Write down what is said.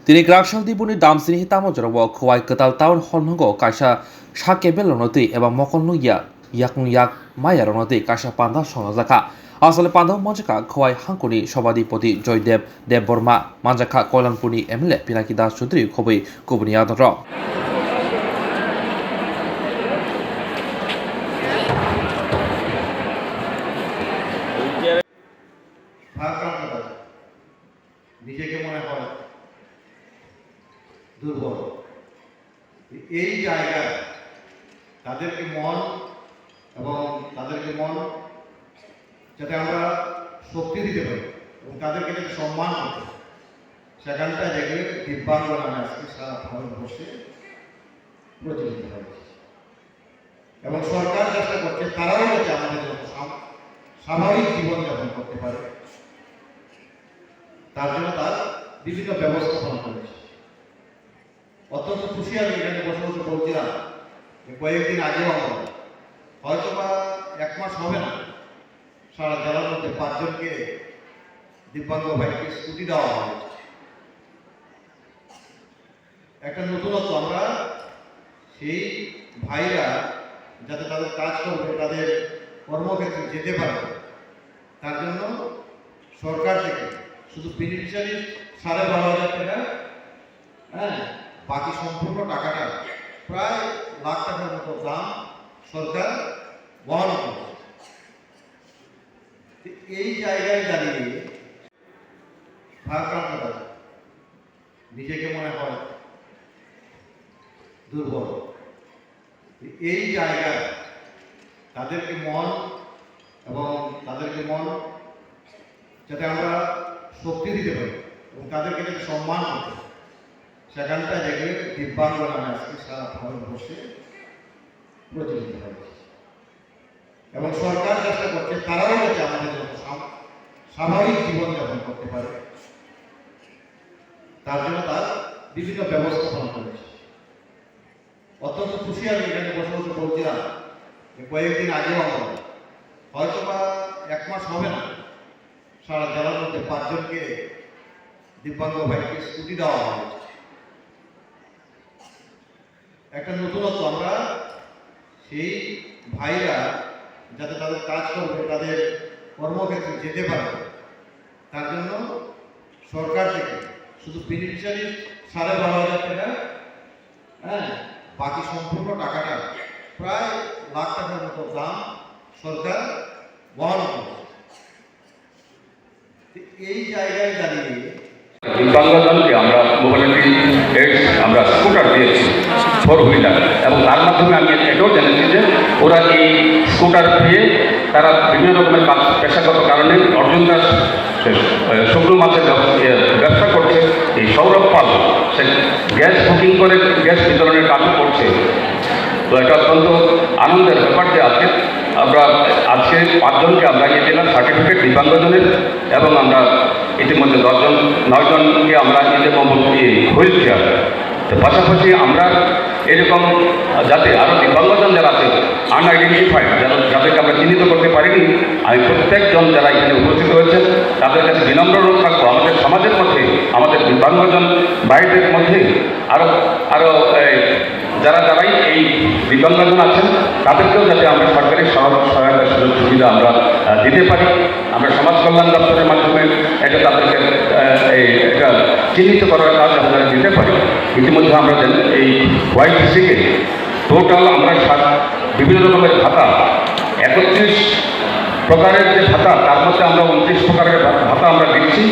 Tini Grakshak di buni dam sini hitamo jarawa khwai ketal taun honhogo kaisa sakebel lonoti eba mokonlu yakung yak maya lonoti kaisa panda sonajaka asale panda manjaka khwai hangkuni সভাধিপতি Joydeb Debbarma manjaka কল্যাণপুনি MLA Pinaki Das Chowdhury খবই কুবনি আদর নিজেকে মনে হয় দুর্বল। এই জায়গায় তাদেরকে মন যাতে আমরা শক্তি দিতে পারি এবং তাদেরকে যাতে সম্মান করতে পারি, সেখানটা দেখে দিব্যাঙ্গ নামে আজকে সারা ভারতবর্ষে প্রচলিত হয়েছে এবং সরকার চেষ্টা করছে তারাও যাতে আমাদের মতো স্বাভাবিক জীবনযাপন করতে পারে, তার জন্য তার বিভিন্ন ব্যবস্থাপনা করেছে। অত্যন্ত খুশি আমি এখানে বসে বসে বলছিলাম যে কয়েকদিন আগেও আমরা হয়তো বা 1 মাস হবে না, সারা জেলার মধ্যে 5 জনকে দিব্যাঙ্গ ভাইকে স্কুটি দেওয়া হয়েছে। একটা নতুনত্ব, আমরা সেই ভাইরা যাতে তাদের কাজ করবে, তাদের কর্মক্ষেত্রে যেতে পারবে, তার জন্য সরকার থেকে শুধু বেনিফিশিয়ারি 12,500 টাকা, বাকি সম্পূর্ণ টাকাটা প্রায় লাখ টাকার মতো দাম সরকার বহন করছে। এই জায়গায় দাঁড়িয়ে ভারপ্রাপ্ত নিজেকে মনে হয় দুর্বল। এই জায়গায় তাদেরকে মন যাতে আমরা শক্তি দিতে পারি এবং তাদেরকে যাতে সম্মান করতে পারি, সেখানটা দেখে দিব্যাঙ্গ নামে আজকে সারা ভারতবর্ষে প্রচলিত হয়েছে এবং সরকার চেষ্টা করছে তারাও যাতে আমাদের মতো স্বাভাবিক জীবনযাপন করতে পারে, তার জন্য তার বিভিন্ন ব্যবস্থাপনা করেছে। অত্যন্ত খুশি আমি এখানে বসে বসে বলছিলাম যে কয়েকদিন আগেও আমরা হয়তো বা 1 মাস হবে না, সারা জেলার মধ্যে 5 জনকে দিব্যাঙ্গ ভাইকে স্কুটি দেওয়া হয়েছে। একটা নতুনত্ব, আমরা সেই ভাইরা যাতে তাদের কাজ করবে, তাদের কর্মক্ষেত্রে যেতে পারবে, তার জন্য সরকার থেকে শুধু বেনিফিশিয়ারি 12,500 টাকা, বাকি সম্পূর্ণ টাকাটা প্রায় লাখ টাকার মতো দাম সরকার বহন করছে। এই জায়গায় দাঁড়িয়ে দিব্যাঙ্গজনকে আমরা মোবাইলিটি এইডস আমরা স্কুটার দিয়েছি, 4 হুইলার, এবং তার মাধ্যমে আমি এটাও জেনেছি যে ওরা এই স্কুটার পেয়ে তারা বিভিন্ন রকমের পেশাগত কারণে অর্জুন দাস শুকনো মাছের ব্যবসা করছে। এই সৌরভ পাল সে গ্যাস বুকিং করে গ্যাস বিতরণের কাজও করছে। তো এটা অত্যন্ত আনন্দের ব্যাপার যে আজকে 5 জনকে আমরা নিয়ে দিলাম সার্টিফিকেট দিব্যাঙ্গজনের, এবং আমরা ইতিমধ্যে 9 জনকে আমরা নিয়ে দেবো হুইল চেয়ার। তো পাশাপাশি আমরা এরকম যাতে আরও দিব্যাঙ্গজন যারা আছে আনআইডেন্টিফাইড, যাদেরকে আমরা চিহ্নিত করতে পারিনি, আমি প্রত্যেকজন যারা এখানে উপস্থিত হয়েছে তাদের কাছে বিনম্র অনুরোধ থাকবো, আমাদের সমাজের মধ্যে আমাদের দিব্যাঙ্গজন বাইরের মধ্যে আরও যারাই এই দিব্যাঙ্গজন আছেন তাদেরকেও যাতে আমরা সরকারি সহায়তা সুযোগ সুবিধা আমরা দিতে পারি। আমরা সমাজ কল্যাণ দপ্তরের মাধ্যমে এটা তাদেরকে এটা চিহ্নিত করার কাজ আমরা দিতে পারি। ইতিমধ্যে আমরা এই ওয়াইটিসিকে টোটাল আমরা বিভিন্ন রকমের ভাতা 31 প্রকারের যে ভাতা, তার মধ্যে আমরা 29 প্রকারের ভাতা আমরা দিচ্ছি।